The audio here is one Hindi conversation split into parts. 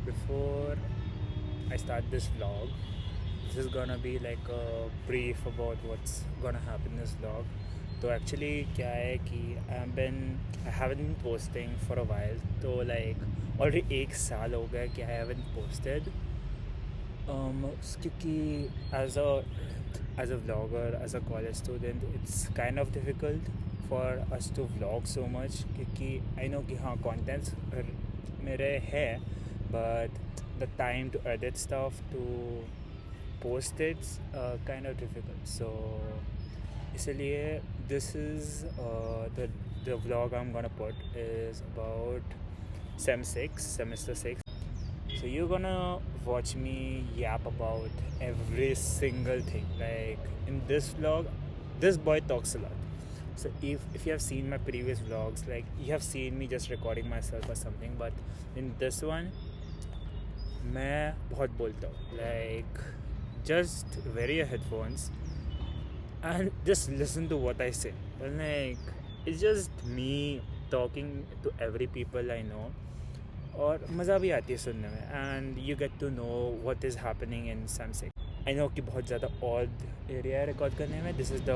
before I start this vlog, this is gonna be like a brief about what's gonna happen in this vlog. तो एक्चुअली क्या है कि I haven't been posting for a while, तो लाइक ऑलरेडी 1 साल हो गया कि आई हैवन पोस्टेड, क्योंकि as a vlogger, as a college student, it's kind of difficult for us to vlog so much, क्योंकि आई नो कि हाँ कॉन्टेंट्स मेरे है, but the time to edit stuff, to post it's kind of difficult. So इसलिए this is the vlog I'm gonna put is about semester 6. So you're gonna watch me yap about every single thing. Like in this vlog, this boy talks a lot. So if you have seen my previous vlogs, like you have seen me just recording myself or something, but in this one, मैं बहुत बोलता हूँ. Like just wear your headphones and just listen to what I say. And like it's just me talking to every people I know. और मज़ा भी आती है सुनने में, and you get to know what is happening in Samsung. I know कि बहुत ज़्यादा ऑड एरिया है रिकॉर्ड करने में. This is the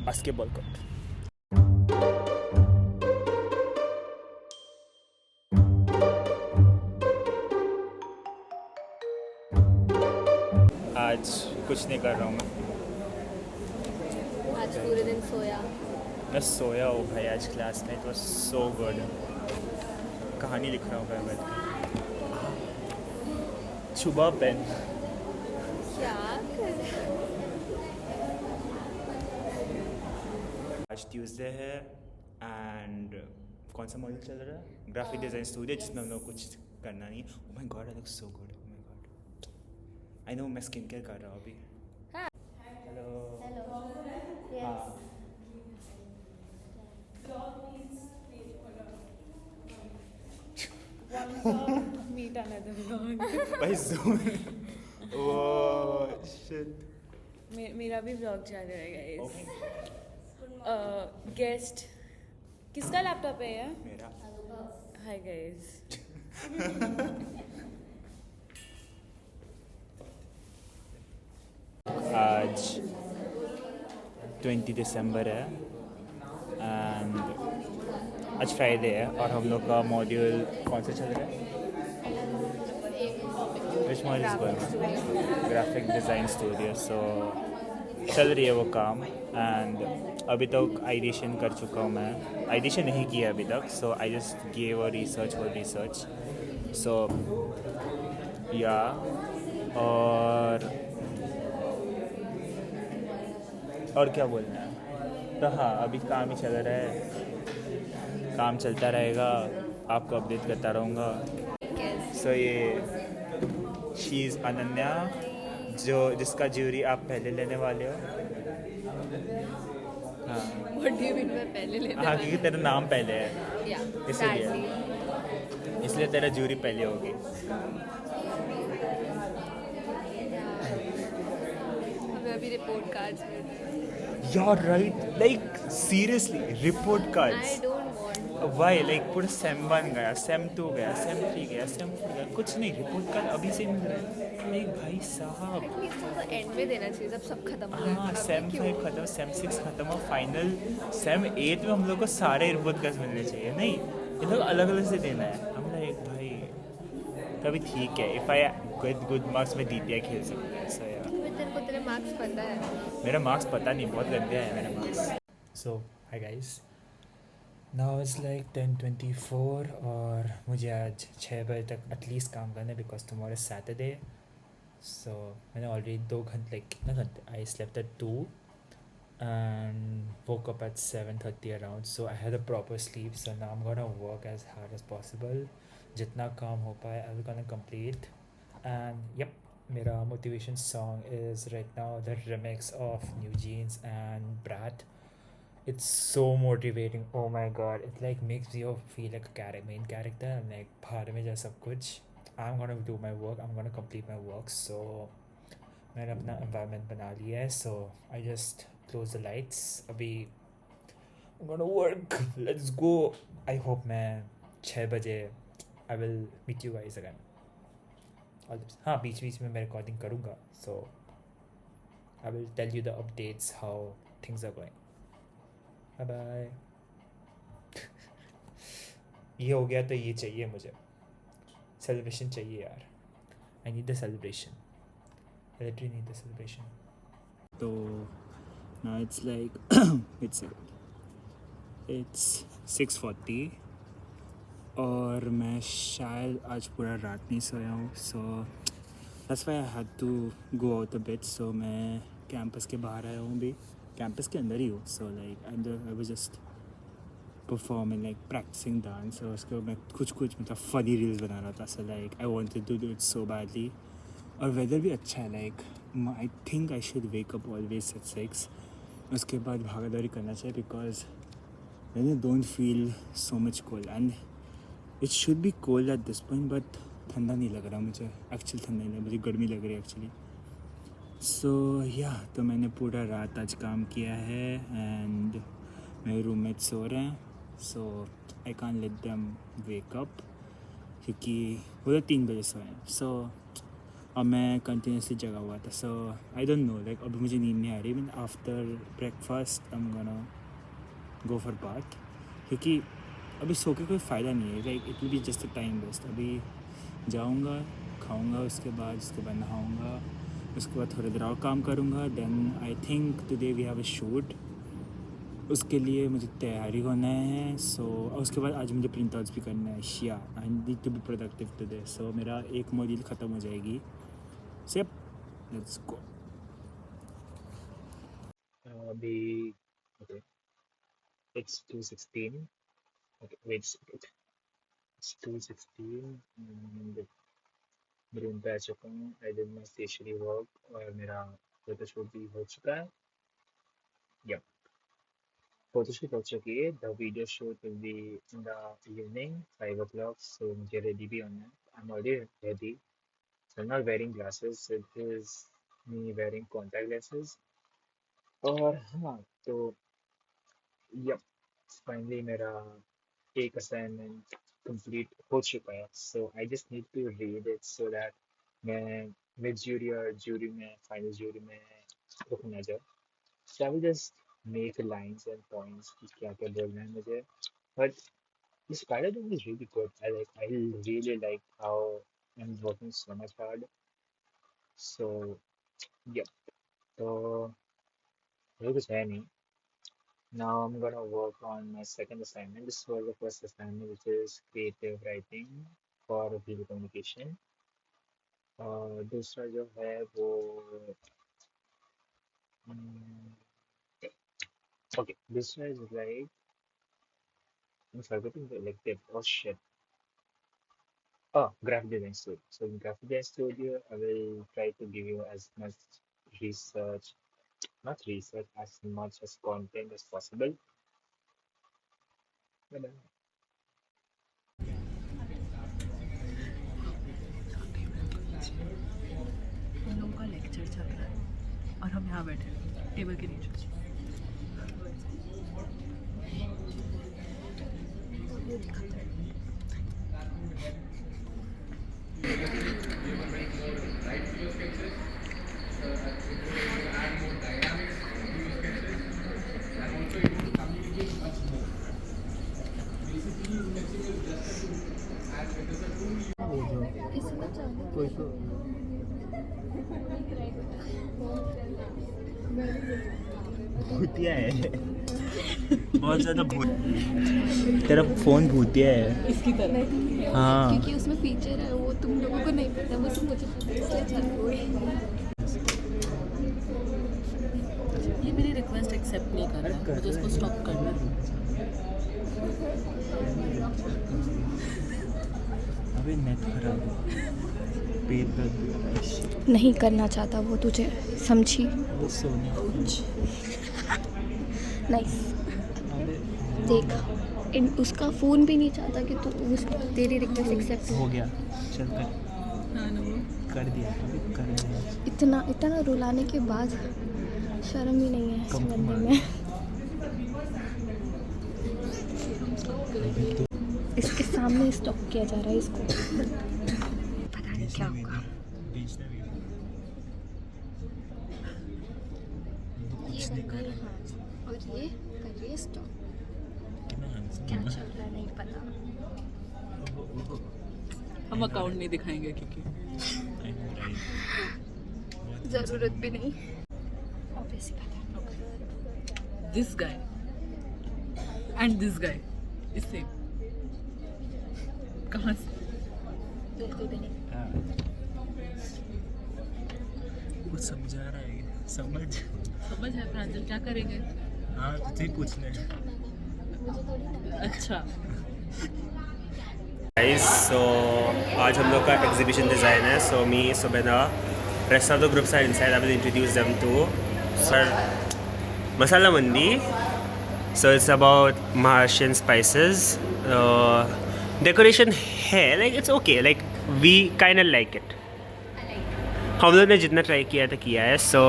basketball court. आज कुछ नहीं कर रहा हूँ आज पूरे दिन सोया. मैं सोया हूँ भाई. आज क्लास में इट वाज सो गुड. कहानी लिख रहा हूँ मैं बैठ के. छुबा पेन. क्या कर आज ट्यूसडे है एंड कौन सा मॉड्यूल चल रहा है? ग्राफिक डिज़ाइन स्टूडियो, जिसमें हम लोग कुछ करना नहीं. Oh my God, I look so good. Oh my God, I know. मैं स्किन केयर कर रहा हूँ अभी. हाँ. हेलो. हेलो. हाँ. Meet another vlog. भाई ज़ूम. Oh shit. मेरा भी व्लॉग चल रहा है गाइस. गेस्ट किसका लैपटॉप है यार? मेरा. Hi guys. आज 20 दिसंबर है एंड आज फ्राइडे है और हम लोग का मॉड्यूल कौन सा चल रहा है? Which module is going? Graphic design studio. So चल रही है वो काम. एंड अभी तक आइडिशन कर चुका हूँ मैं. आइडिशन नहीं किया अभी तक. So I just give a research for research. So या और क्या बोलना है? तो हाँ, अभी काम ही चल रहा है. काम चलता रहेगा, आपको अपडेट करता रहूँगा. सो ये शी इज़ अनन्या, जिसका ज्यूरी आप पहले लेने वाले हो. हाँ. व्हाट डू यू मीन मैं पहले लेने? हाँ, क्योंकि तेरा नाम पहले है, या इसलिए तेरा ज्यूरी पहले होगी. हमें अभी रिपोर्ट कार्ड्स मिल रहे हैं. You're right. Like seriously, report I cards. Don't want. Why? Like पूरा sem 1 गया, sem 2 गया, sem 3 गया, sem 4 गया, कुछ नहीं. रिपोर्ट कार्ड अभी से मिल रहा है. नहीं भाई साहब. तो एंड में देना चाहिए जब सब खत्म हो जाए. हाँ, sem 5 खत्म, sem 6 खत्म और फाइनल sem 8 में हम लोग को सारे रिपोर्ट कार्ड मिलने चाहिए. नहीं, इन लोग अलग अलग से देना है. हम लाइक भाई तभी ठीक है. If I get good marks में DTI खेल सकते हैं. सो यार तेरे को तेरे मार्क्स पता है? मेरा मार्क्स पता नहीं, बहुत गंदे हैं मेरे marks. So hi guys, now it's like 10:24 और मुझे आज 6 बजे तक एटलीस्ट काम करना है बिकॉज टुमारो इज सैटरडे. सो मैंने ऑलरेडी 2 घंटे, लाइक कितना घंटे, I slept at 2 and woke up at 7:30 around. So I had a proper sleep. So now I'm gonna work as hard as possible. जितना काम हो पाए I'm gonna complete. And yep, मेरा motivation song is right now the remix of New Jeans and Brat. It's so motivating. Oh my god, it like makes you feel like a main character and like भाड़ में जा सब कुछ. I'm gonna do my work. I'm gonna complete my work. So मैंने अपना environment बना लिया है. So I just close the lights. अभी I'm gonna work. Let's go. I hope मैं 6 बजे I will meet you guys again. हाँ, बीच बीच में मैं रिकॉर्डिंग करूँगा, so I will tell you the updates how things are going. Bye bye. ये हो गया तो ये चाहिए मुझे, सेलिब्रेशन चाहिए यार। I need the celebration, I literally need the celebration. So now it's like it's 6:40 और मैं शायद आज पूरा रात नहीं सोया हूँ, so that's why I had to go out a bit. So मैं कैंपस के बाहर आया हूँ, अभी कैंपस के अंदर ही हूँ, so like I was just performing, like practicing dance, और उसके बाद मैं कुछ मतलब funny reels बना रहा था, so like I wanted to do it so badly. और वेदर भी अच्छा है, like I think I should wake up always at 6, उसके बाद भागा दौड़ी करना चाहिए, because then you don't feel so much cold, and it should be cold at this point, but ठंडा नहीं लग रहा मुझे, एक्चुअली ठंडा नहीं, मुझे गर्मी लग रही है एक्चुअली। सो या, तो मैंने पूरा रात आज काम किया है, एंड मेरे रूममेट सो रहे हैं, so I can't let them wake up, क्योंकि वो 3 बजे सोए हैं। सो और मैं कंटिन्यूसली जगा हुआ था, so I don't know, like अभी मुझे नींद नहीं आ रही। Mean after breakfast I am gonna go for bath, क्योंकि अभी सो के कोई फ़ायदा नहीं है, like it will be just a time waste. अभी जाऊँगा, खाऊँगा, उसके बाद नहाऊँगा, उसके बाद थोड़ी देर और काम करूँगा, then I think today we have a shoot, उसके लिए मुझे तैयारी होना है। सो उसके बाद आज मुझे प्रिंट आउट्स भी करना है, शिया I need to be productive today. So मेरा एक मॉड्यूल ख़त्म हो जाएगी, सिर्फ लेट्स गो। अभी okay, it's 2:16, okay wait second, it's 2:16 and room पे आ चुका हूँ। I did my stationery work और मेरा फोटोशूट भी हो चुका है। यप, फोटोशूट हो चुकी है। The video shoot will be in the evening 5 o'clock, सो मुझे रेडी भी होना है। I am already ready, so I'm not wearing glasses, so it is me wearing contact lenses. और हाँ, तो यप, फाइनली मेरा एक असाइनमेंट कंप्लीट हो चुका है, so I just need to read it so that मैं मिड जूरी और जूरी में, फाइनल जूरी में रुक ना जाऊँ। So I will just make lines and points कि क्या क्या बोलना है मुझे। But this paradigm is really good. I really like how I'm working so much hard. So yeah, so it was any. Now I'm gonna work on my second assignment. This was the first assignment, which is creative writing for video communication. दूसरा जो है वो okay, this one is like I'm forgetting the elective. Oh shit. Oh, graphic design studio. So in graphic design studio, I will try to give you as much research, not research, as much as content as possible. Bye-bye. हम लोगों का लेक्चर चल रहा है और हम यहाँ बैठे हैं टेबल के नीचे। भूतिया है बहुत ज़्यादा भूत, तेरा फ़ोन भूतिया है इसकी तरह। हाँ, क्योंकि उसमें फीचर है वो तुम लोगों को नहीं पता, वो सिर्फ मुझे पता है, इसलिए चल रही है। ये मेरी रिक्वेस्ट एक्सेप्ट नहीं कर रहा, मुझे इसको स्टॉप करना है। अभी नेट खराब है, पेट दर्द भी हो रहा है। Shit. नहीं करना चाहता वो तुझे, समझी? वो सोने नाइस। अबे देख उसका फ़ोन भी नहीं चाहता कि तू तेरी रिक्वेस्ट एक्सेप्ट हो गया, चल कर दिया, अभी कर दिया। इतना रुलाने के बाद शर्म ही नहीं है इस बंदे में। इसके सामने स्टॉक किया जा रहा है इसको, पता नहीं क्या होगा। ये होगा यहाँ और ये कर रही है स्टॉक, क्या चल रहा है नहीं पता। हम अकाउंट नहीं दिखाएंगे क्योंकि ज़रूरत भी नहीं, ऑब्वियसली पता। This guy and this guy is same. कहाँ से? बिल्कुल भी नहीं। कुछ समझा रहा है, समझ है प्रांजल, क्या करेंगे? हाँ तुझे पूछना है। अच्छा गाइस, सो आज हम लोग का एग्जीबिशन डिज़ाइन है. सो मी, Subeda, rest of the groups are inside. I will introduce them to Sir Masala Mandi. So it's about Maharashtrian spices. Decoration है, like it's okay. Like we kind of like it. हम लोग ने जितना ट्राई किया था किया है. So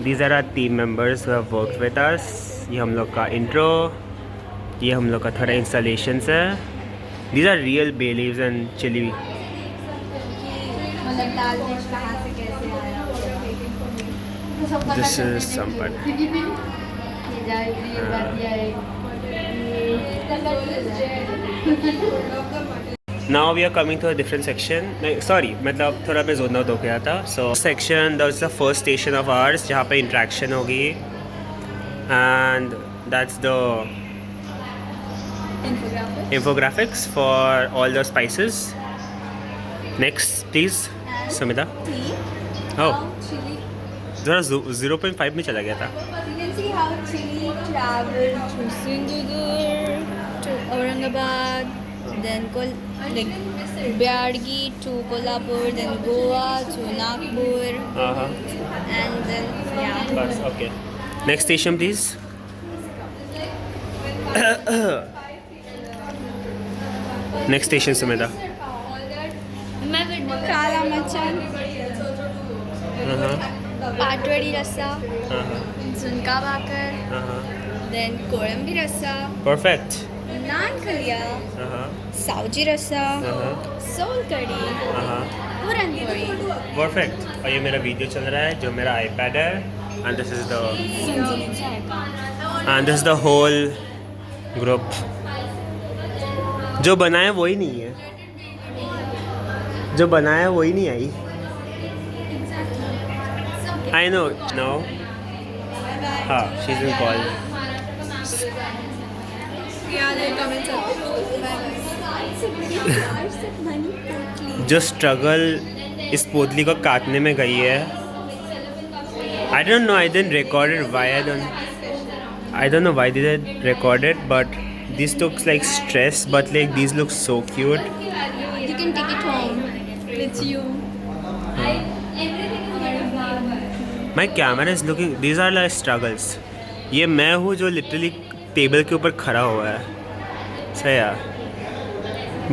these are our team members who have worked with us. ये हम लोग का intro, ये हम लोग का थोड़ा installations है. These are real bay leaves and chili. This is Sampan. Now we are coming to a different section. Sorry, मतलब थोड़ा मैं जोन आउट हो गया था. So section, that's the first station of ours जहाँ पे interaction होगी, and that's the infographics for all the spices. Next, please, Samita. Oh, जरा 0.5 में चला गया था. You can see how chili traveled to Sindhudurg, to Aurangabad, then Byadgi to Kolhapur, then Goa to Nagpur, and then yeah. Bus, okay. Next station, please. Next station, Sumita. Kala Machan, Patwadi Rasa, Zunka Bakar, then Korambi Rasa, Perfect. Naan Khalia, Sauji Rasa, Soul Curry, Puran Puri, Perfect. और ये मेरा वीडियो चल रहा है जो मेरा iPad है, and this is the whole group. जो बनाया वही नहीं है, जो बनाया वही नहीं आई. I know. No. हाँ, she's in call. जो स्ट्रगल इस पोतली को काटने में गई है. I don't know. I didn't record it. Why I don't know why they didn't record it, but this looks like stress. But like these look so cute. You can take it home. It's you. My camera is looking. These are like struggles. ये मैं हूँ जो लिटरली टेबल के ऊपर खड़ा हुआ है. सही है.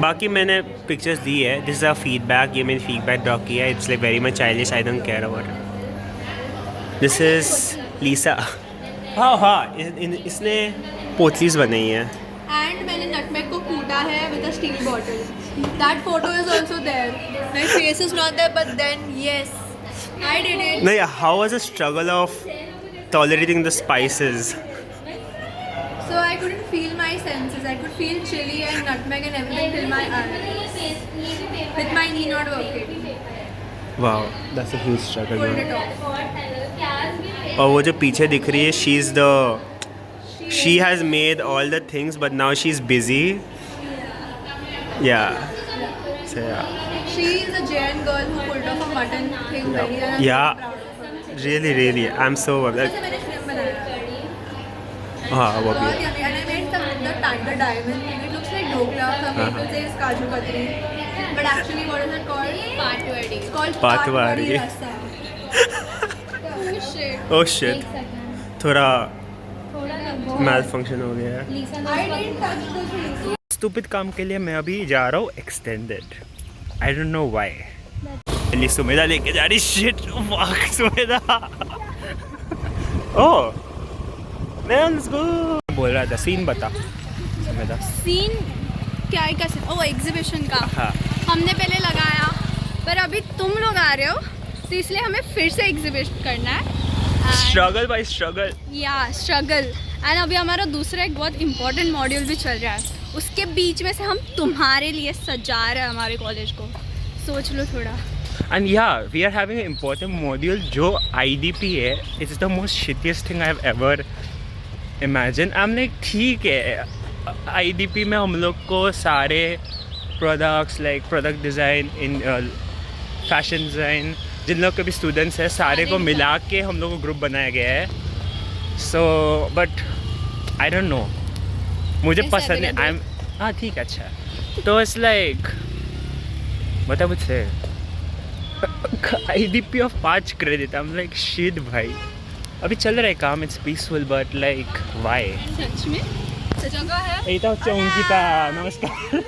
बाकी मैंने पिक्चर्स दी है. This is a feedback. ये मैंने फीडबैक ड्रॉप किया है. It's like very much childish. I don't care about it. This is Lisa. हाँ इसने पोतलीज बनाई है. And मैंने nutmeg को कूटा है with a steel bottle. That photo is also there. My face is not there, but then yes, I did it. नहीं, how was the struggle of tolerating the spices? So I couldn't feel my senses. I could feel chili and nutmeg and everything till my eyes. With my knee not working. Wow, that's a huge struggle. Pulled Man. it off. और वो जो पीछे दिख रही है, she has made all the things, but now she's busy. Yeah. So yeah. She is a Jain girl who pulled off a mutton thing very well. I'm Yeah. so proud of her. Really, I'm so. वैसे मैंने shrimp बनाया. हाँ वो भी. बहुत yummy. And I made the diamond thing. It looks like dhokla. Some people say it's kaju katri. But actually, what is it called? Patwadi. It's called Patwadi. Patwadi rasa. Oh shit. Oh shit. थोड़ा malfunction हो गया है. I didn't touch the thing. Stupid काम के लिए मैं अभी जा रहा हूँ extended. I don't know why. पहले सुमेधा लेके जा रही. Shit, fuck Sumedha. Oh, let's go. बोल रहा था सीन बता सुमेधा. सीन क्या ही कर ओ एग्जीबिशन का हाँ हमने पहले लगाया, पर अभी तुम लोग आ रहे हो तो इसलिए हमें फिर से एग्जीबिट करना है। Struggle by struggle. या स्ट्रगल। एंड अभी हमारा दूसरा एक बहुत इंपॉर्टेंट मॉड्यूल भी चल रहा है, उसके बीच में से हम तुम्हारे लिए सजा रहे हैं हमारे कॉलेज को, सोच लो थोड़ा। And yeah, we are having an important module जो IDP है. It's the most shittiest thing I have ever imagined. I'm like ठीक है, IDP में हम लोग को सारे products like product design in fashion design जिन लोग के भी स्टूडेंट्स हैं सारे को मिला के हम लोग को ग्रुप बनाया गया है. So but I don't no, मुझे पसंद है. आई एम हाँ ठीक है अच्छा. तो इट्स लाइक बता मुझसे IDP of 5 credit. I am like shit भाई, अभी चल रहा है काम, it's peaceful but like why. सच में जगह है. यही तो चौंकीता. नमस्कार.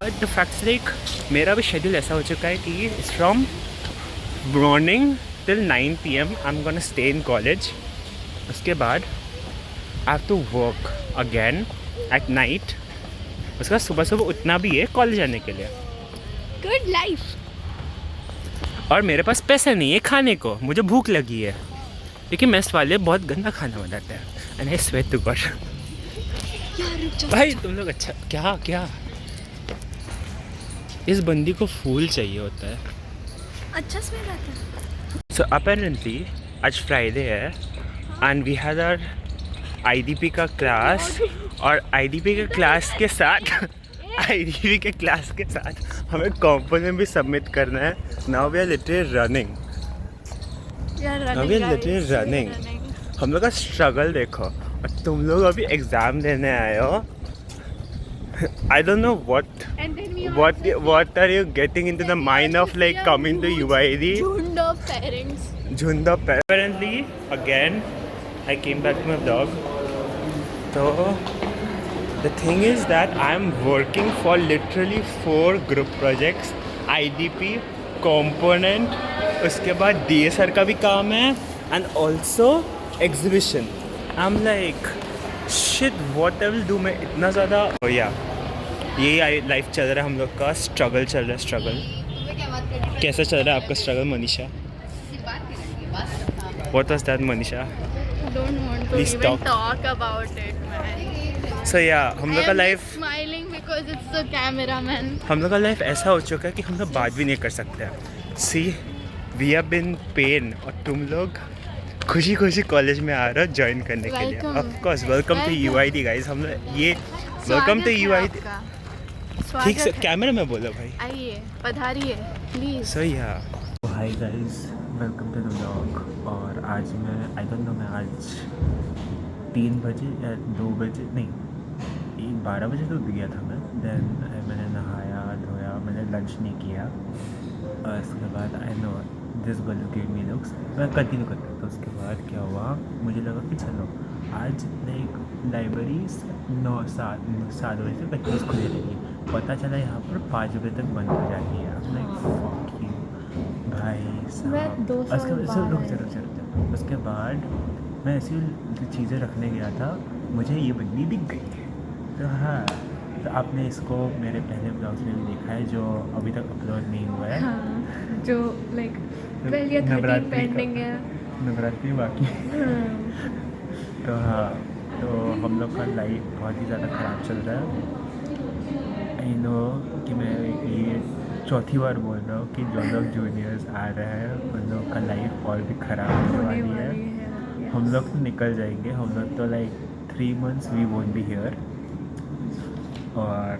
बट द फैक्ट्स लाइक मेरा भी शेड्यूल ऐसा हो चुका है कि it's from morning till 9 PM I am gonna stay in college. उसके बाद I have to work again at night. उसके बाद सुबह सुबह उठना भी है कॉलेज जाने के लिए. Good life. और मेरे पास पैसे नहीं है खाने को, मुझे भूख लगी है क्योंकि मेस वाले बहुत गंदा खाना बनाते हैं. And I swear to God. भाई तुम लोग अच्छा क्या क्या इस बंदी को फूल चाहिए होता है. अच्छा स्मेल आता है. सो अपेरेंटली आज फ्राइडे है and we had our IDP का क्लास. और IDP के क्लास के साथ IDP के क्लास के साथ हमें कॉम्पोनेंट भी सबमिट करना है. Now we are literally running. हम लोग का स्ट्रगल देखो. और तुम लोग अभी एग्ज़ाम देने आए हो. I don't know what are you getting into the mind of like coming to UID. झुंड of parents. Jhunda apparently again I came back to my vlog. So the thing is that I am working for literally 4 group projects. IDP, component, उसके बाद DSR का भी काम है and also exhibition. I'm like shit what I will do. मैं इतना ज़्यादा यही लाइफ चल रहा है हम लोग का. स्ट्रगल चल रहा है. स्ट्रगल कैसा चल रहा है आपका struggle Manisha? What was that Manisha? Don't want to Please even talk. talk about it, man. So yeah, हम लोग का life smiling because it's the cameraman. हम लोग का लाइफ ऐसा हो चुका है कि हम लोग बात भी नहीं कर सकते. सी वी हैव बीन पेन और तुम लोग खुशी खुशी कॉलेज में आ रहे हो ज्वाइन करने के लिए. Welcome. Of course welcome to UID guys. हम लोग ये वेलकम टू UID. ठीक से कैमरा में बोलो भाई. आइए पधारिए प्लीज. सो या hi guys, welcome to the vlog. और आज मैं आई डोंट नो, मैं आज 3 बजे या 2 बजे नहीं 12 बजे तो उठ गया था मैं. देन मैंने नहाया धोया, मैंने लंच नहीं किया. और उसके बाद I know this girl give me looks. मैं कंटिन्यू करता. तो उसके बाद क्या हुआ, मुझे लगा कि चलो आज लाइक लाइब्रेरी 7 बजे तक कंटिन्यूस खुली रहेगी. पता चला यहाँ पर 5 बजे तक बंद हो जाती है. भाई साहब. उसके बाद मैं ऐसी चीज़ें रखने गया था, मुझे ये बंदी दिख गई. तो हाँ, तो आपने इसको मेरे पहले ब्लॉग्स में भी देखा है जो अभी तक अपलोड नहीं हुआ है. हाँ, जो लाइक 12 या 13 पेंडिंग है. नवरात्रि बाकी. तो हाँ, तो हम लोग का लाइफ बहुत ही ज़्यादा ख़राब चल रहा है. आई नो कि मैं ये चौथी बार बोल रहा हूँ कि जो लोग जूनियर्स आ रहे हैं उन लोग का लाइफ और भी ख़राब होने वाली है. हम लोग तो निकल जाएंगे. हम लोग तो like 3 months we won't be here. और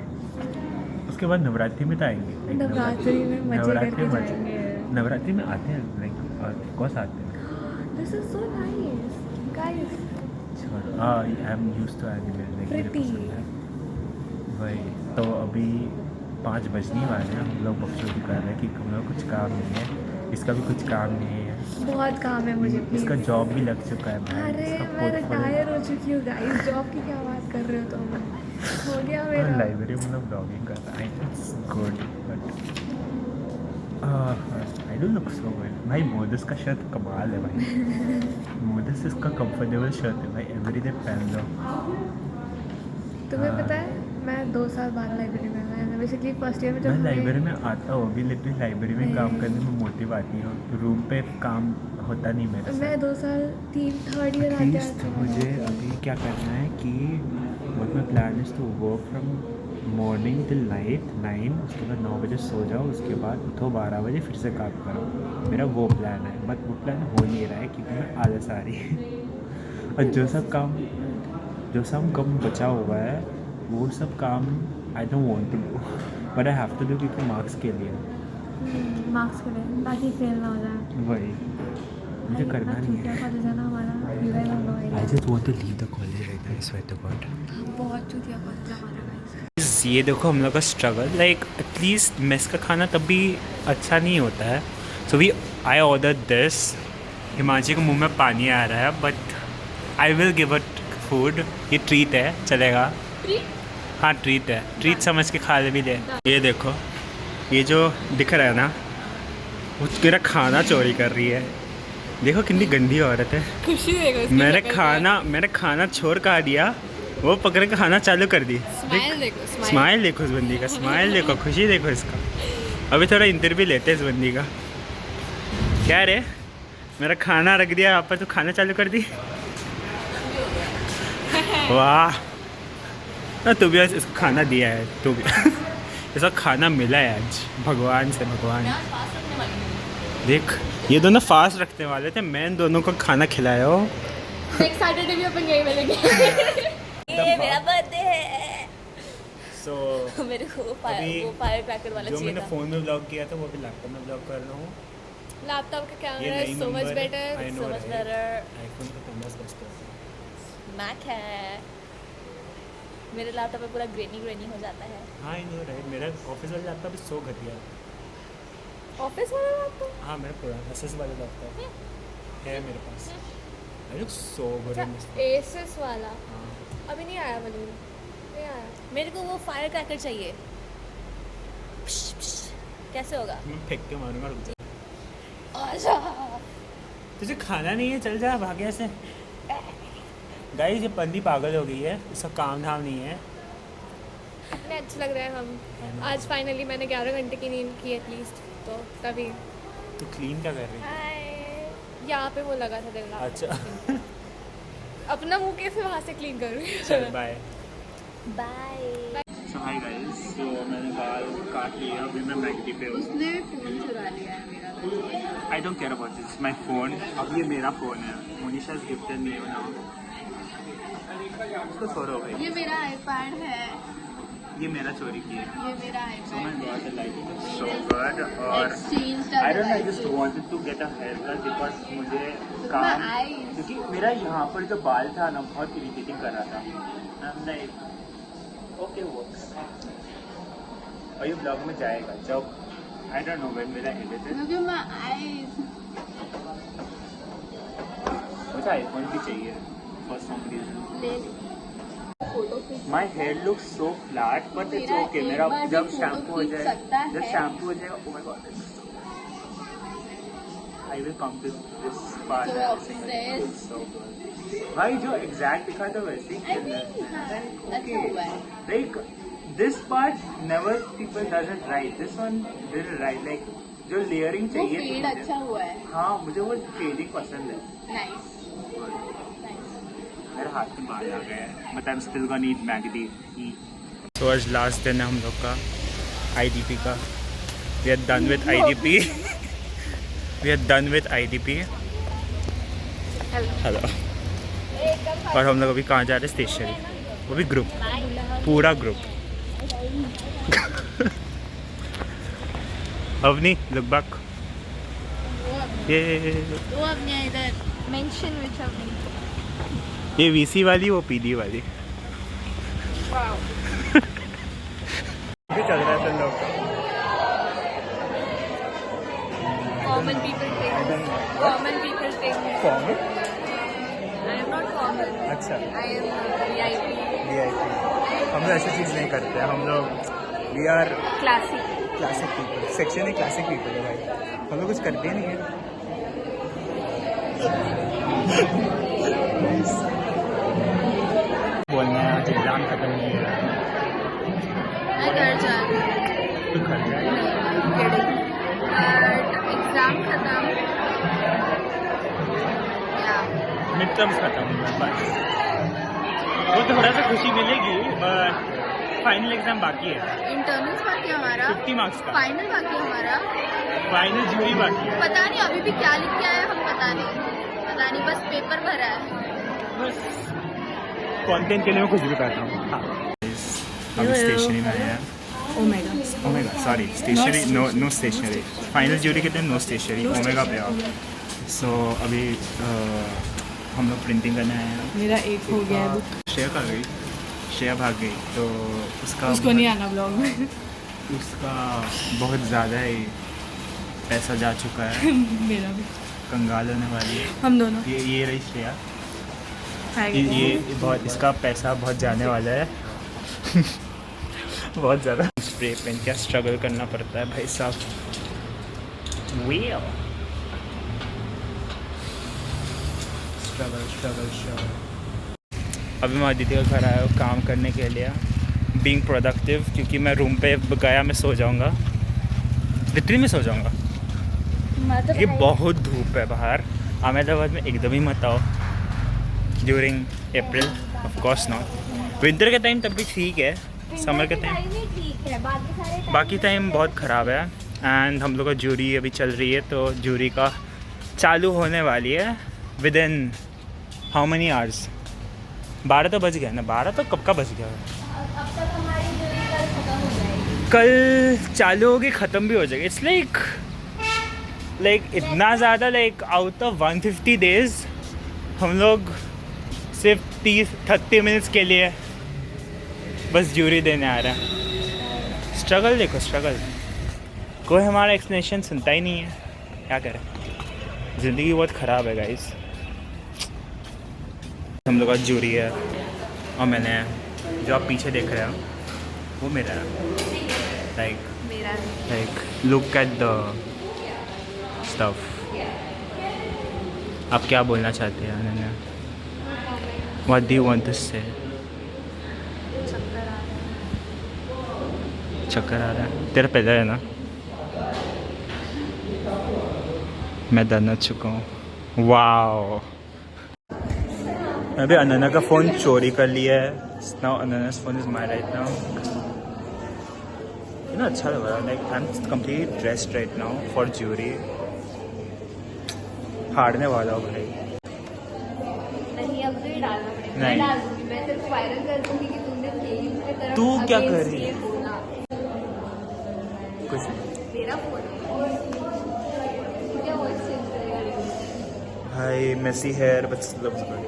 उसके बाद नवरात्रि में तो आएंगे. नवरात्रि में मजे करके जाएंगे. नवरात्रि में आते हैं लाइक ऑफकोर्स आते हैं. This is so nice guys. I am used to anime like मुझे पसंद है भाई. तो अभी 5 बजने वाले हैं. हम लोग बकचोदी कर रहे हैं कि हम लोग कुछ काम नहीं है. इसका भी कुछ काम नहीं है. बहुत काम है मुझे. इसका जॉब भी लग चुका है भाई. अरे मैं रिटायर हो चुकी हूँ गाइस. जॉब की क्या बात कर रहे हो तुम? हो गया मेरा. लाइब्रेरी में लोग ब्लॉगिंग कर रहा है. It's good but I don't look so well. भाई मोदिस का शर्ट कमाल है भाई. मोदिस इसका कंफर्टेबल शर्ट है भाई. एवरीडे पहन लो. तुम्हें हाँ। पता है मैं 2 साल 12 लाइब्रेरी में मैं बेसिकली फर्स्ट ईयर में जब मैं हमें- लाइब्रेरी में आता हूँ अभी, लेकिन लाइब्रेरी में काम करने में मोटिव आती हूँ, रूम पे काम होता नहीं मेरे से। मैं 2 साल 3 3rd ईयर आते एटलीस्ट आते मुझे अभी क्या करना है कि what my plan is to work from morning till night 9, उसके बाद 9 बजे सो जाओ, उसके बाद उठो 12 बजे फिर से काम करो। मेरा वो प्लान है, बट वो प्लान हो नहीं रहा है क्योंकि मैं आलस आ रही है। और जो सब काम बचा हुआ है वो सब काम I don't want to do, but I have to do क्योंकि मार्क्स के लिए। मार्क्स के लिए ताकि फेल ना हो जाए। वही मुझे करना नहीं है। कॉलेज है ना हमारा, you guys have no idea। I just want to leave the college right now, I swear to God। बहुत चुतिया कॉलेज है हमारा guys। ये देखो हम लोग का स्ट्रगल, लाइक एटलीस्ट मेस का खाना तब भी अच्छा नहीं होता है। So I order this. Himanshi को मुंह में पानी आ रहा है, but I will give it food. ये ट्रीट है, चलेगा? हाँ ट्रीट है, ट्रीट समझ के खा ले भी ले। ये देखो, ये जो दिख रहा है ना, वो मेरा खाना चोरी कर रही है। देखो कितनी गंदी औरत है। खुशी देखो मैंने खाना छोड़ कहा दिया, वो पकड़ के खाना चालू कर दी। स्माइल देखो इस बंदी का, स्माइल देखो, खुशी देखो इसका। अभी थोड़ा इंटरव्यू लेते हैं इस बंदी का। क्या रे, मेरा खाना रख दिया यहाँ पर, तो खाना चालू कर दी। वाह, तू भी इसको खाना दिया है, तू भी इसका खाना मिला है आज भगवान से। भगवान देख, ये दोनों फास्ट रखने वाले थे, मैं इन दोनों को खाना खिलाया हो। नेक्स्ट सैटरडे भी अपन यही मिलेंगे। ये मेरा बर्थडे है। सो मेरे को वो फायर क्रैकर वाला जो चाहिए मैंने था। फ़ोन में ब्लॉग किया था वो भी लैपटॉप में ब्लॉग कर रहा हूँ। लैपटॉप का ये कैमरा नई है so much number better, so much better. IPhone का कैमरा बेस्ट है। मैक है। मेरे लैपटॉप पे पूरा ग्रेनी हो जाता है। हाँ इन राइट, मेरा ऑफिस वाला लैपटॉप भी सो घटिया है। ऑफिस वाला लैपटॉप? हाँ मेरा पुराना एसएस वाला लैपटॉप है मेरे पास। I look so good in this. SS वाला हाँ अभी नहीं आया बलून, नहीं आया। मेरे को वो फायर क्रैकर चाहिए। कैसे होगा? मैं फेंक के मारूंगा, रुक जा। आजा। तुझे खाना नहीं है, चल जा भाग यहाँ से। गाइस ये बंदी पागल हो गई है, इसका काम धाम नहीं है। कितने अच्छे लग रहे हैं हम। आज फाइनली मैंने 11 घंटे की नींद की एटलीस्ट, तो तभी। तू क्लीन क्या कर रही है? यहाँ पे वो लगा था दिल। अच्छा अपना मुंह कैसे वहाँ से क्लीन करूँ? चल बाय। बाय। सो हाय गाइस, तो मैंने बाल काट लिया, अभी मैं मैगडी पे हूँ। उसने फोन चुरा लिया है मेरा। आई don't care about this, my phone. अब ये मेरा फ़ोन है, Monisha is gifted me now. उसको छोड़ो भाई, ये मेरा आईपैड है। ये मेरा चोरी किया। ये मेरा So my iPad God, I like it so good। और exchange I don't know, I just wanted to get a haircut because मुझे काम, क्योंकि मेरा यहाँ पर जो बाल था ना बहुत इरिटेटिंग कर रहा था। I'm like, okay works। और ये ब्लॉग में जाएगा जब I don't know when will I edit it। मुझे आईफोन भी चाहिए for some reason। My hair looks so flat, but it's okay। मेरा जब शैम्पू हो जाए, जब शैम्पू हो जाएगा, oh my God, I will come to this part। So good। भाई जो exact दिखा था वैसे ही खेलना है। Okay, like this part never people does it right। This one did it right। Like जो layering चाहिए थी मुझे। अच्छा हुआ है। हाँ मुझे वो फेडिंग पसंद है। नाइस। मेरे हाथ में बाल आ गए हैं, but I am still gonna eat Maggi. सो आज लास्ट दिन है हम लोग का आईडीपी का। We are done with IDP. We are done with IDP. Hello. और हम लोग अभी कहाँ जा रहे हैं? स्टेशन। वो भी ग्रुप, पूरा ग्रुप। Avani look back. ये वो अपने इधर मेंशन विच अपनी। ये वीसी वाली, वो पीडी वाली। चल रहा है सब लोग का। Common people thing. Common people thing. Common? I am not common. अच्छा आई एम वीआईपी। वीआईपी। हम लोग ऐसी चीज़ नहीं करते, हम लोग we are classic people. Section ही क्लासिक पीपल है भाई, हम लोग कुछ करते ही नहीं है। बोलना है आज एग्ज़ाम खत्म नहीं हुआ। मैं घर जा रही हूँ। तू घर जा। एग्ज़ाम खत्म। मिड टर्म्स खत्म हुआ बस। वो थोड़ा सा खुशी मिलेगी बट फाइनल एग्ज़ाम बाकी है। इंटरनल्स बाकी है हमारा। 50 मार्क्स का। फाइनल बाकी है हमारा। फाइनल ज्यूरी बाकी है। पता नहीं अभी भी क्या लिख के आए हम, पता नहीं बस पेपर भरा है। बस कंटेंट के लिए मैं कुछ भी करता हूँ। हाँ हम स्टेशनरी में आए हैं। Omega sorry stationery no stationery. Final jury के दिन नो स्टेशनरी ओमेगा पे आओ। सो अभी हम लोग प्रिंटिंग करने आए हैं। मेरा 1 हो गया है बुक। श्रेया कहाँ गई? श्रेया भाग गई तो उसको नहीं आना ब्लॉग में। उसका बहुत ज़्यादा ही पैसा जा चुका है। मेरा भी कंगाल होने वाली है। हम दोनों ये रही श्रेया। ये बहुत इसका पैसा बहुत जाने वाला है। बहुत ज़्यादा स्प्रे पेन क्या स्ट्रगल करना पड़ता है भाई साहब। Well struggle. अभी मैं अदिति का घर आया हूँ काम करने के लिए, बीइंग प्रोडक्टिव, क्योंकि मैं रूम पे गया मैं सो जाऊँगा, लिटरली में सो जाऊँगा क्योंकि बहुत धूप है बाहर। अहमदाबाद में एकदम ही मत आओ during April, of course not. Winter के टाइम तब भी ठीक है, समर के टाइम ठीक है, बाकी टाइम बहुत ख़राब है। एंड हम लोग का ज्यूरी अभी चल रही है तो ज्यूरी का चालू होने वाली है with in how many hours. 12 तो बज गया ना, 12 तो कब का बज गया। अब तक हमारी ज्यूरी कल खत्म हो जाएगी। कल चालू होगी ख़त्म भी हो जाएगी। इट्स लाइक इतना ज़्यादा, लाइक आउट ऑफ 150 डेज हम लोग सिर्फ 30-30 मिनट्स के लिए बस ज्यूरी देने आ रहे हैं। स्ट्रगल देखो स्ट्रगल, कोई हमारा एक्सप्लेनेशन सुनता ही नहीं है। क्या करें, ज़िंदगी बहुत ख़राब है गाइस। हम लोग का ज्यूरी है और मैंने जो आप पीछे देख रहे हो वो मेरा है। Like look at the stuff. आप क्या बोलना चाहते हैं Ananya? What do you want to say? चक्कर आ रहा है तेरा पहले है ना? मैं डर चुका हूँ। वाओ, अभी अनन्या का फ़ोन चोरी कर लिया है। नाउ अनन्या's phone is mine right now। ना अच्छा लग रहा है, like I am completely dressed right now for jury. हारने वाला हूँ भाई। नहीं, अब तो ये डालना पड़ेगा। नहीं। मैं डाल दूंगी, मैं तेरे को वायरल कर दूंगी कि तुमने गेम की तरफ तू क्या कर against रही है? ये बोला। कुछ नहीं तेरा फोन है, क्या वॉइस चेंज करेगा? भाई, मेसी हेयर बस लुक्स गुड।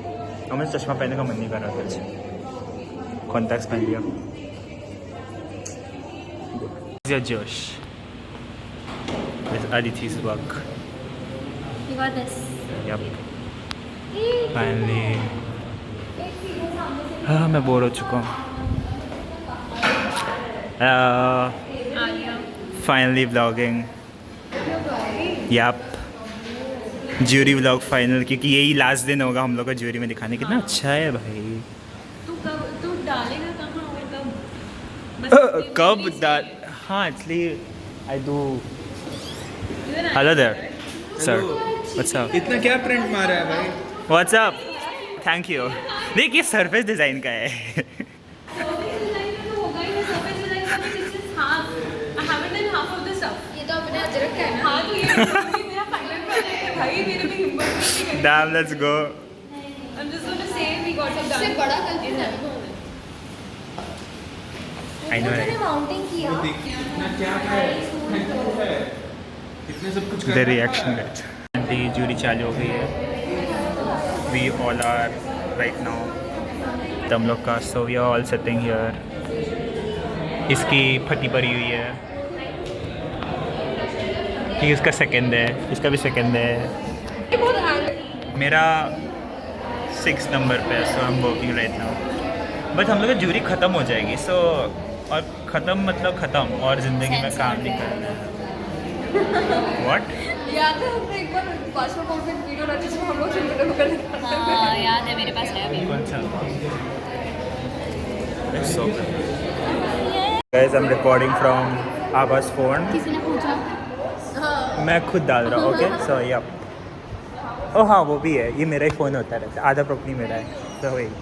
और मुझे चश्मा पहनने का मन नहीं कर रहा था, कॉन्टैक्ट्स पहन लिया। जोश this Aditi's work। You got this। Yep। Finally। हाँ, मैं बोर हो चुका हूँ। Finally vlogging। Yep। Jury vlog final, क्योंकि यही लास्ट दिन होगा हम लोग का ज्यूरी में दिखाने। कितना अच्छा है भाई। तू डालेगा कहाँ और कब डाल? हाँ, इसलिए I do. Hello there sir, what's up? इतना क्या प्रिंट मारा है भाई? What's up? Thank you. देखिए सरफेस डिज़ाइन का है। ये तो अपने अजरक का है ना। Damn, let's go। I'm just gonna say we got it इससे done। बड़ा गलती है। I know right? माउंटिंग किया। इतना क्या है? इतने सब कुछ The reaction guys। Aunty jury चालू हो गई है। We all are right now। तो हम लोग का so we are all sitting here। इसकी फटी पड़ी हुई है, ये उसका सेकंड है, इसका भी सेकंड है। मेरा 6 नंबर पे है, so I am working right now. But हम लोग का ज्यूरी ख़त्म हो जाएगी, सो और ख़त्म मतलब ख़त्म, और ज़िंदगी में काम नहीं करना है। व्हाट? याद है हमने एक बार पासपोर्ट आउटफिट वीडियो रखी जिसमें हम लोग सिंपल करने हाँ याद है, मेरे पास है अभी। कौन सा? It's so good. Guys, I'm recording from Abha's phone. किसी ने पूछा मैं खुद डाल रहा हूँ. Okay, so yeah. Oh हाँ, वो भी है. ये मेरा ही फ़ोन होता रहता है. आधा प्रॉपर्टी मेरा है. So wait.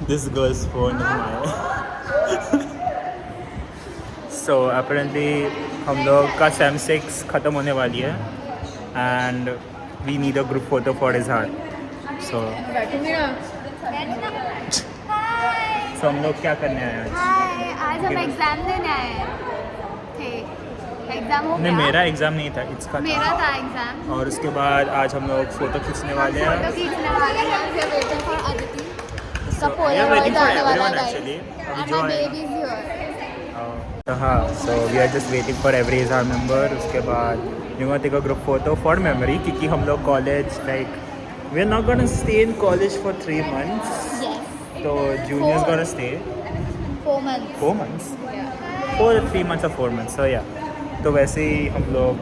This girl's phone is mine. So apparently हम लोग का Sem 6 ख़त्म होने वाली है. And we need a group photo for Izhar. So हम लोग क्या करने आए आज? आज हम एग्जाम देने आए थे. एग्जाम हो नहीं, गया. मेरा एग्ज़ाम नहीं था, इसका मेरा था एग्जाम. और उसके बाद आज हम लोग फ़ोटो खींचने वाले फोटो हैं. खींचने वाले हैं. We are waiting for Aditi. उसका We are Polaroid waiting for आने वाला everyone है. actually. And अभी my जो है. baby is here. तो हाँ, so we are just waiting for every Izhar member. उसके बाद we gonna take a group photo for memory क्योंकि हम लोग college like we are not gonna stay in college for 3 months. Yes. So juniors 4. gonna stay 4 months. 4 months. For 3 months or 4 months. So yeah. तो वैसे ही हम लोग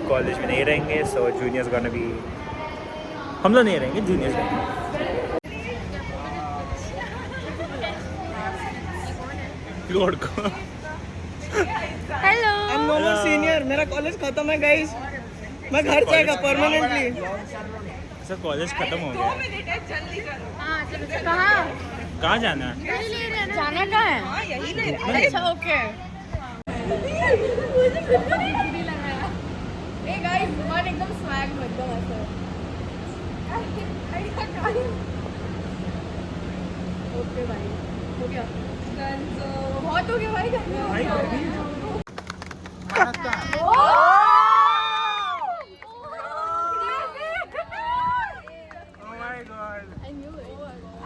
कॉलेज में नहीं रहेंगे. So juniors gonna be हम लोग नहीं रहेंगे, juniors रहेंगे. लॉर्ड को हेलो. मोमो सीनियर, मेरा कॉलेज खत्म है गाइस. मैं घर जाएगा परमानेंटली. सर कॉलेज खत्म हो गया. कहाँ कहाँ जाना है? जाना कहाँ है? अच्छा ओके. एकदम स्वैग एकदम ऐसा. ओके भाई, हो गया. बहुत हो गया भाई.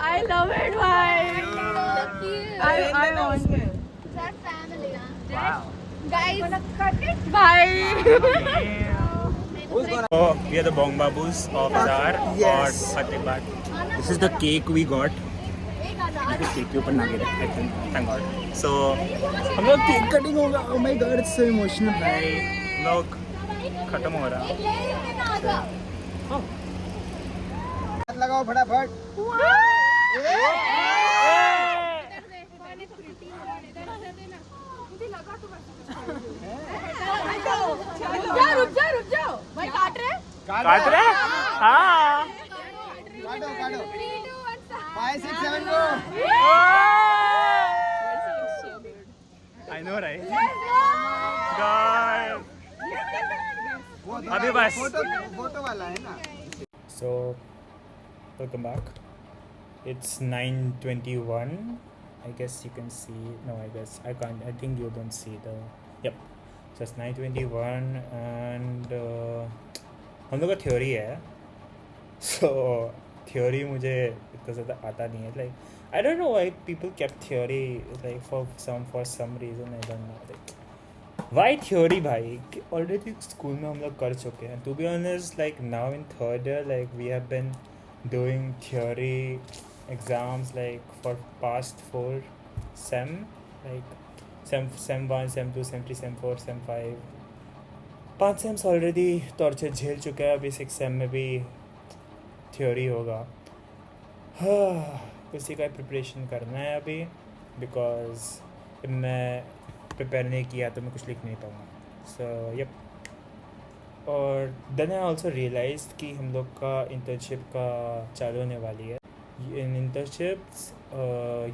I love it, bhai. I want it. That family, huh? Wow. Guys, Bye. So we are the Bong Babus of Izhar or Fatehbad. This is the cake we got. Cake के ऊपर ना गिरे. Thank God. So हम लोग केक कटिंग होगा. Oh my God, it's so emotional. भाई लोग खत्म हो रहा. लगाओ फटाफट. रुक जाओ भाई. काट रहे? काट रहे? हाँ. काटो 5 6 7 go. I know, right? God. अभी बस. फोटो वाला है ना. So, welcome back. It's 9:21. I guess you can see. No, I guess I can't. I think you don't see the. Yep. So it's 9:21 and हम लोग का theory है. So theory मुझे इतना ज़्यादा आता नहीं है. Like I don't know why people kept theory like for some reason. I don't know. Like, why theory भाई? Already school में हम लोग कर चुके हैं. To be honest, like now in third year, like we have been doing theory exams like for past 4 sem, like sem 1, sem 2, sem 3, sem 4, sem 5. 5 sems already torture झेल चुका है. अभी 6 सेम में भी थ्योरी होगा. उसी का प्रिपरेशन करना है अभी, बिकॉज मैं प्रिपेयर नहीं किया तो मैं कुछ लिख नहीं पाऊँगा. So yup. और देन आई ऑल्सो रियलाइज कि हम लोग का इंटर्नशिप का चालू होने वाली है. In internships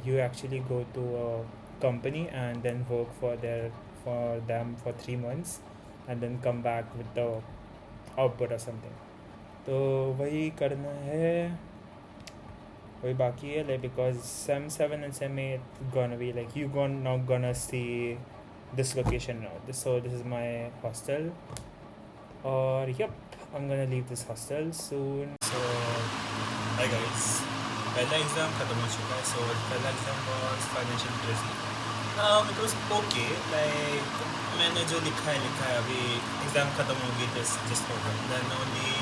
you actually go to a company and then work for them for 3 months and then come back with the output और समथिंग. तो वही करना है, वही बाकी है. Like because sem 7 and sem 8 gonna be like you not gonna see this location now. So this is my hostel. Or yep, I'm gonna leave this hostel soon. So hi guys, पहला एग्ज़ाम ख़त्म हो चुका है. So पहला exam was financial literacy. It was okay. Like मैंने जो लिखा है अभी. एग्ज़ाम ख़त्म हो गई just over. Then only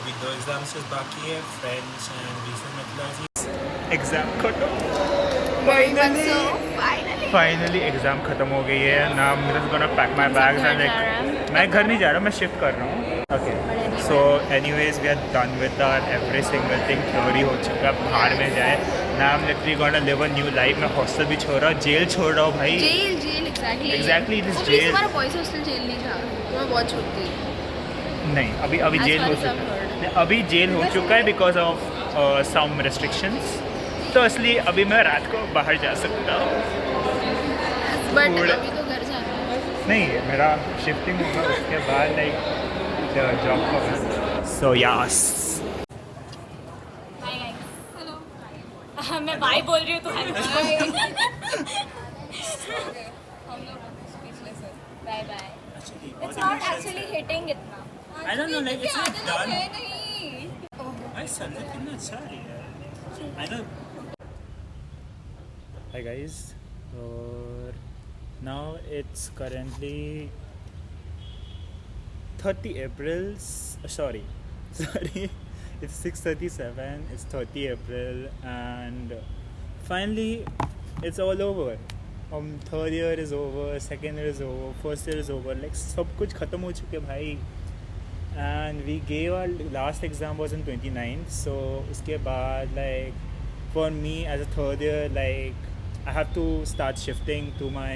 अभी 2 एग्ज़ाम्स बाकी है, French and regional methodology. Exam खत्म फाइनली एग्ज़ाम ख़त्म हो गई है. Now I'm just gonna pack my bags and like मैं घर नहीं जा रहा, मैं शिफ्ट कर रहा हूँ. Okay. So anyways, we are done with our every single thing. Theory हो चुका, बाहर में जाए. Now I'm literally gonna live a new life. मैं हॉस्टल भी छोड़ रहा हूँ, जेल छोड़ रहा हूँ भाई. Jail Exactly, it is Oh, please, jail. हमारा बॉयज हॉस्टल जेल नहीं था, मैं बहुत छोटी थी. नहीं, अभी As जेल far हो as चुका I've heard. है. अभी जेल हो चुका है because of some restrictions. तो इसलिए अभी मैं रात को बाहर जा सकता हूँ. बट थोड़ा- अभी तो घर जाना है. नहीं, मेरा शिफ्टिंग होगा उसके बाद लाइक जॉब का. So yes. मैं बाय बोल रही हूँ तो bye bye. It's not actually hitting इतना. I don't know, like, it's not done. नहीं. भाई सनसेट कितना अच्छा आ रही है. I know. Hi guys. और now it's currently 30 April. Sorry. It's 6:37. It's 30 April, and finally, it's all over. Third year is over. Second year is over. First year is over. Like सब कुछ खत्म हो चुके भाई. And we gave our last exam was in 29th. So उसके बाद like for me as a third year, like I have to start shifting to my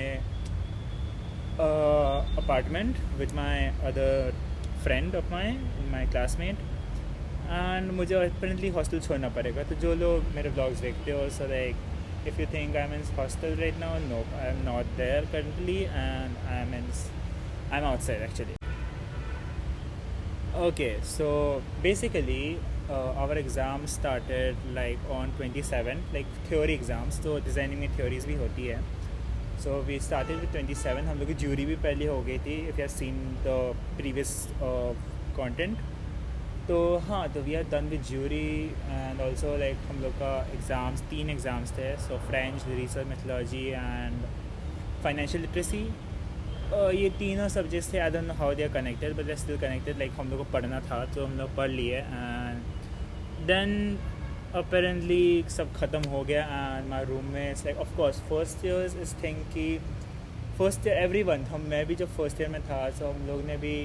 apartment with my other friend of mine, my classmate. And मुझे apparently hostel छोड़ना पड़ेगा. तो जो लोग मेरे vlogs देखते हो, so like if you think I'm in hostel right now, no, I'm not there currently, and I'm outside actually. Okay, so basically our exam started like on 27, like theory exams. तो designing में theories भी होती है. So we started with 27. हम लोग की jury भी पहले हो गई थी. If you have seen the previous content. तो हाँ, तो we are done with jury. And also like हम लोग का एग्ज़ाम्स 3 एग्ज़ाम्स थे. So French, research methodology and financial literacy. ये तीनों सब्जेक्ट्स थे. I don't know how they are connected, but they are still connected. Like हम लोग को पढ़ना था तो हम लोग पढ़ लिए. एंड देन अपेरेंटली सब ख़त्म हो गया. एंड माई रूम में like of course first years इस थिंग की फर्स्ट ईयर एवरी वन. मैं भी जब फर्स्ट ईयर में था तो हम लोग ने भी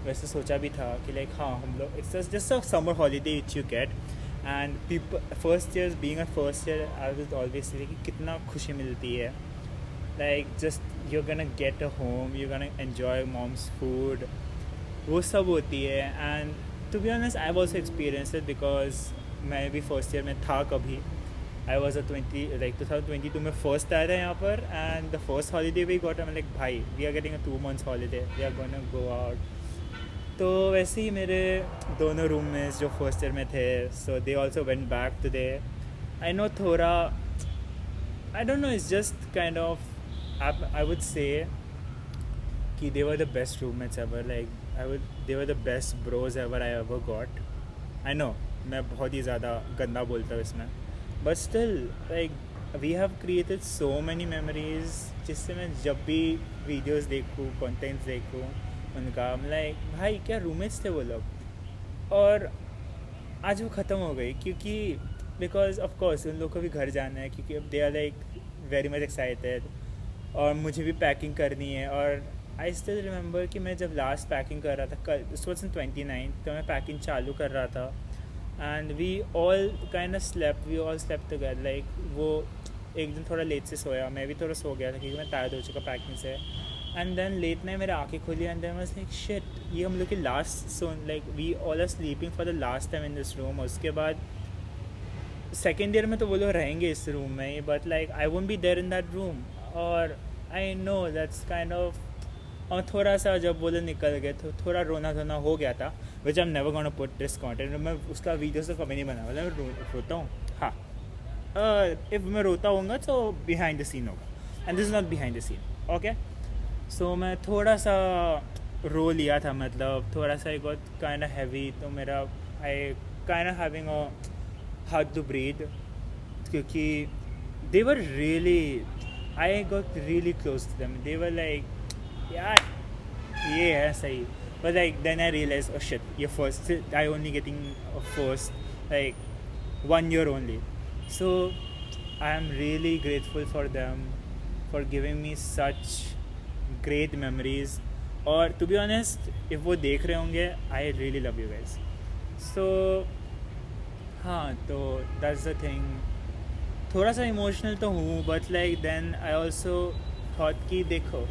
वैसे सोचा भी था कि लाइक हाँ हम लोग it's just a summer holiday which you get. And people first year being a first year I will always say कि कितना खुशी मिलती है. Like just you gonna get a home, you gonna enjoy mom's food, वो सब होती है. And to be honest I have also experience it because मैं भी फर्स्ट ईयर में था कभी. आई वॉज 2022 में फर्स्ट आया था यहाँ पर. And the first holiday we got, I am like भाई we are getting a 2 months holiday, we are gonna go out. तो वैसे ही मेरे दोनों रूममेट्स जो फर्स्ट ईयर में थे, so they also went back today. I know थोड़ा I don't know, it's just kind of I would say कि they were the best roommates ever. Like they were the best bros ever I ever got. I know मैं बहुत ही ज़्यादा गंदा बोलता हूँ इसमें, but still like we have created so many memories जिससे मैं जब भी वीडियोस देखूँ, कंटेंट्स देखूँ उनका, लाइक भाई क्या रूममेट्स थे वो लोग. और आज वो ख़त्म हो गई क्योंकि बिकॉज ऑफ कोर्स उन लोग को भी घर जाना है क्योंकि अब they are like very much excited. और मुझे भी पैकिंग करनी है. और आई स्टिल रिमेंबर कि मैं जब लास्ट पैकिंग कर रहा था कल, दिस वाज इन 29, तो मैं पैकिंग चालू कर रहा था. And we all kind of slept, we all slept together. Like वो एक दिन थोड़ा लेट से सोया, मैं भी थोड़ा सो गया था क्योंकि मैं टायर्ड हो चुका पैकिंग से. एंड देन लेट नाइट मेरे आँखें खुली and then was like shit, ये हम लोग की last so like we all are sleeping for the last time in this room. उसके बाद सेकेंड ईयर में तो वो लोग रहेंगे इस रूम में ही, but like I won't be there in that room. और I know that's kind of. और थोड़ा सा जब वो लोग निकल गए तो थोड़ा रोना धोना हो गया था, which I am never gonna put this content. मैं उसका वीडियो तो कभी नहीं बना, मतलब मैं रोता हूँ. हाँ, इफ़ मैं रोता होऊंगा तो बिहाइंड द सीन होगा, and this is not behind the scene. Okay, so मैं थोड़ा सा रो लिया था, मतलब थोड़ा सा एक गॉट काइंड ऑफ हैवी. तो मेरा I kind of having a hard to breathe क्योंकि they were really, I got really close to them. They were like यार ये है सही. But like then I realise oh shit, ये first I only getting first like 1 year only. So I am really grateful for them for giving me such great memories. और टू बी ऑनेस्ट इफ़ वो देख रहे होंगे, I really love you guys. So हाँ, तो दैट्स द थिंग. थोड़ा सा इमोशनल तो हूँ, but like then I also thought कि देखो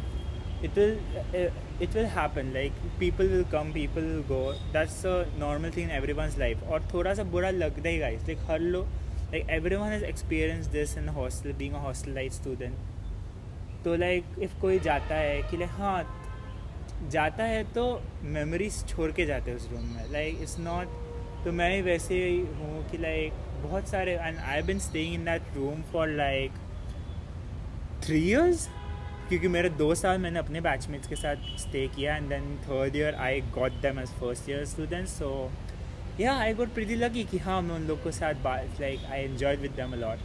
it will happen, like people will come, people will go, that's a normal thing in everyone's life. और थोड़ा सा बुरा लगता ही guys, like हर लोग, like everyone has experienced this in hostel, being a hostel life student. तो like if कोई जाता है कि like हाँ जाता है तो memories छोड़ के जाते हैं उस रूम में, like it's not. तो मैं ही वैसे ही हूँ कि like बहुत सारे, and I've been staying in that room for like 3 years, क्योंकि मेरे 2 साल मैंने अपने बैचमेट्स के साथ स्टे किया, and then 3rd year I got them as first year students. So yeah I got pretty lucky कि हाँ मैं उन लोग के साथ like I enjoyed with them a lot.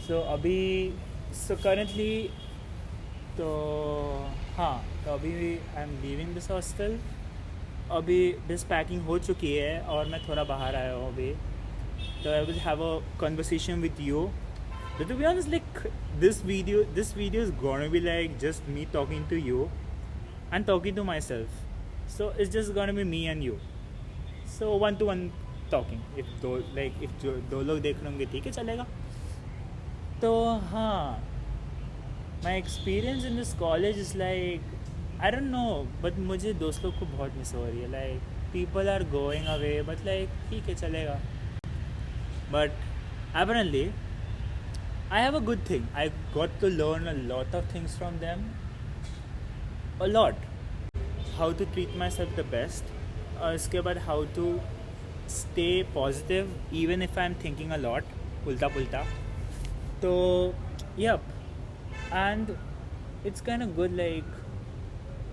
So अभी करेंटली तो हाँ, तो अभी I am leaving this hostel. अभी दिस पैकिंग हो चुकी है और मैं थोड़ा बाहर आया हूँ अभी. तो I will have a conversation with you. But to be honest, like this video is gonna be like just me talking to you and talking to myself. So it's just gonna be me and you. So 1-to-1 talking. If दो लोग देख रहे होंगे ठीक है चलेगा. तो हाँ, my experience in this college is like I don't know, but मुझे दोस्त लोग को बहुत मिस हो रही है. Like people are going away, but like ठीक है चलेगा. But apparently I have a good thing. I got to learn a lot of things from them. A lot. How to treat myself the best. और इसके बाद how to stay positive even if I'm thinking a lot. उल्टा पुल्टा. तो yep. And it's kind of good, like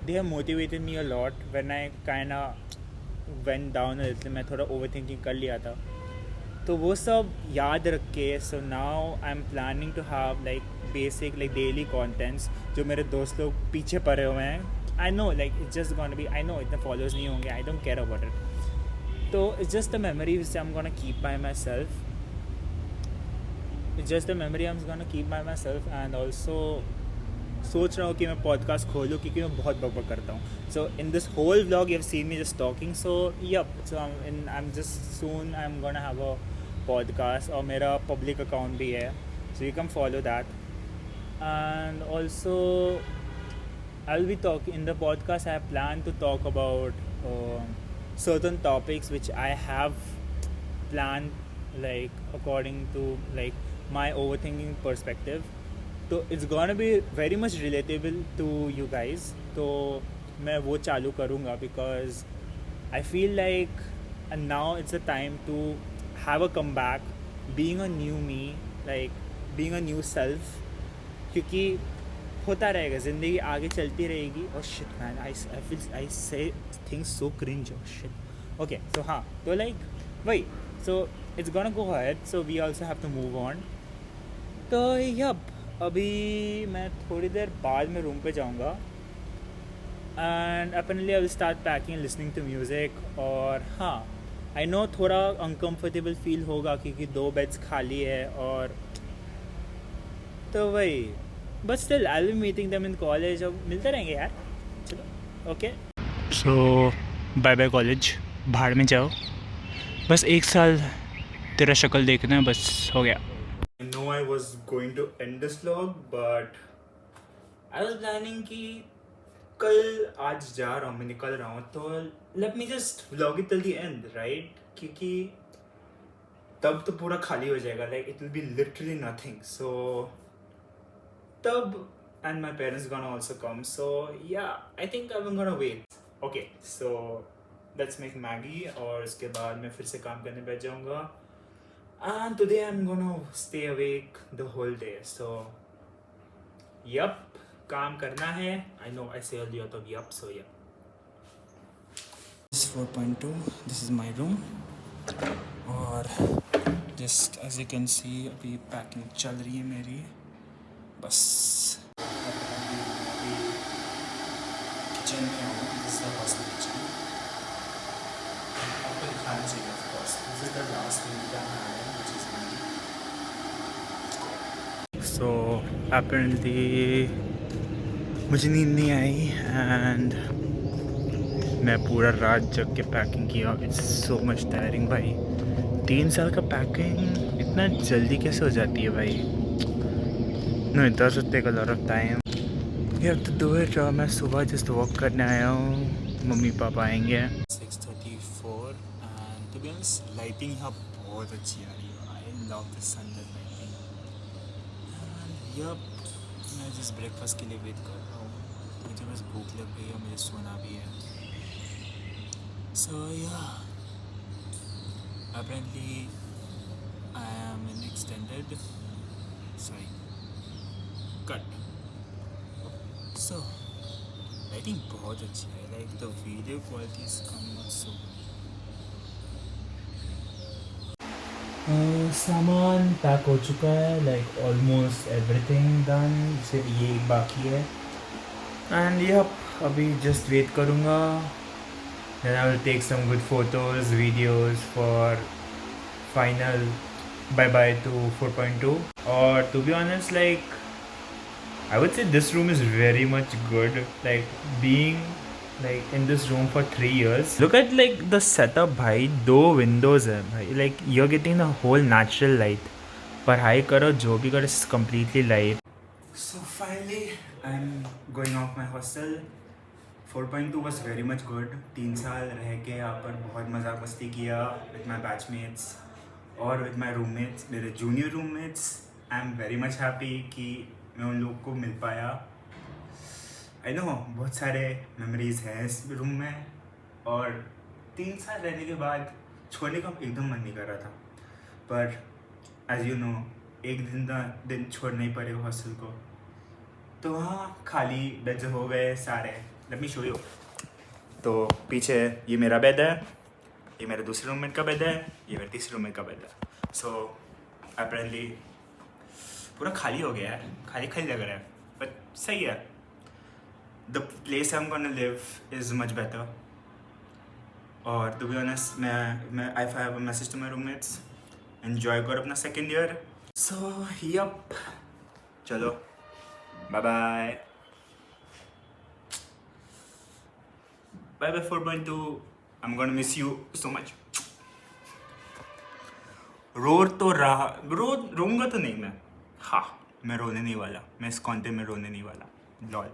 they have motivated me a lot when I kind of went down a little. मैं थोड़ा overthinking कर लिया था. तो वो सब याद रख के, so now I am planning to have like basic like daily contents जो मेरे दोस्त लोग पीछे पड़े हुए हैं. I know like it's just gonna be, I know इतने फॉलोअर्स नहीं होंगे, I don't care about it. तो it's just a memory which I am gonna keep by myself. It's just a memory I am gonna keep by myself. And also सोच रहा हूँ कि मैं पॉडकास्ट खोलूँ क्योंकि मैं बहुत बकबक करता हूँ. So in this whole vlog you have seen me just talking. So yup, so I am just soon I am gonna have a podcast, और मेरा पब्लिक अकाउंट भी है, so you can follow that. And also I'll be talking in the podcast. I have planned to talk about certain topics which I have planned like according to like my overthinking perspective. So it's gonna be very much relatable to you guys. तो मैं वो चालू करूँगा because I feel like and now it's the time to have a comeback, being a new me, like being a new self. क्योंकि होता रहेगा, ज़िंदगी आगे चलती रहेगी. Oh shit man, I say things so cringe. Oh shit. Okay, so हाँ, तो like वही, so it's gonna go ahead, so we also have to move on. तो yep, अभी मैं थोड़ी देर बाद में रूम पे जाऊँगा and apparently I will start packing and listening to music. और हाँ, आई नो थोड़ा अनकम्फर्टेबल फील होगा क्योंकि 2 बेड्स खाली है, और तो वही, but still I will be meeting them in college. अब मिलते रहेंगे यार, चलो ओके. सो बाय बाय कॉलेज, भाड़ में जाओ, बस 1 साल तेरा शक्ल देखना है, बस हो गया. I know I was going to end this vlog, but I was planning कि कल आज जा रहा हूँ, मैं निकल रहा हूँ, तो let me just vlog it till the end, right? क्योंकि तब तो पूरा खाली हो जाएगा, like it will be literally nothing. So तब and my parents gonna also come, so yeah I think I am gonna wait. Okay, so let's make Maggi और उसके बाद मैं फिर से काम करने बैठ जाऊँगा. And today I am gonna stay awake the whole day. So yup, काम करना है. आई नो आई से अर्ली तो yup. So yeah this 4.2, this is my room. और just as you can see अभी पैकिंग चल रही है मेरी, बस किचन में हूँ. This is the first kitchen. आपको दिखाना चाहिए of course. This is the last meal that I had, which is Maggi. So apparently मुझे नींद नहीं आई एंड मैं पूरा रात जग के पैकिंग किया. इट्स सो मच टायरिंग भाई. 3 साल का पैकिंग इतना जल्दी कैसे हो जाती है भाई. No it doesn't take a lot of time. You have to do it. मैं सुबह जस्ट वॉक करने आया हूँ. मम्मी पापा आएंगे. 6:34 and to be honest lighting यहाँ बहुत अच्छी आ रही है. I love the sunlight lighting. Yup मैं जिस ब्रेकफास्ट के लिए वेट कर रहा हूँ. मुझे बस भूख लग गई है. मुझे सोना भी है. सो या apparently I am in extended cut. So lighting बहुत अच्छी है. Like the video quality is coming out so सामान पैक हो चुका है. Like almost everything done. सिर्फ ये एक बाकी है. एंड ये अभी जस्ट वेट करूँगा. Then I will take some good photos, videos for final bye-bye to 4.2. Or to be honest, like I would say this room is very much good. Like being like in this room for 3 years. Look at like the setup भाई. 2 windows है भाई. Like you're getting the whole natural light. पढ़ाई करो जो भी करो, it's completely light. So finally I'm going off my hostel. 4.2 was very much good. 3 साल रह के यहाँ पर बहुत मजाक मस्ती किया with my batchmates और with my roommates, मेरे junior roommates. I am very much happy कि मैं उन लोग को मिल पाया. I know बहुत सारे memories हैं इस रूम में और 3 साल रहने के बाद छोड़ने का एकदम मन नहीं कर रहा था. पर as you know एक दिन छोड़ नहीं पड़ेगा हॉस्टल को. तो हाँ खाली बेड हो गए सारे. Let me show you. तो पीछे ये मेरा बेड है. ये मेरे दूसरे रूममेट का बेड है. ये मेरे तीसरे रूममेट का बेड है. सो अपेरेंटली पूरा खाली हो गया है. खाली खाली लग रहा है बट सही है. The place I am gonna live is much better. और टू बी ऑनेस्ट मैं I have a message to my roommates. Enjoy करो अपना सेकेंड ईयर. सो यप चलो bye bye. Bye bye 4.2. I'm gonna miss you so much. रोऊंगा तो नहीं मैं. हाँ मैं रोने नहीं वाला. मैं इस कॉन्टेंट में रोने नहीं वाला. लॉल.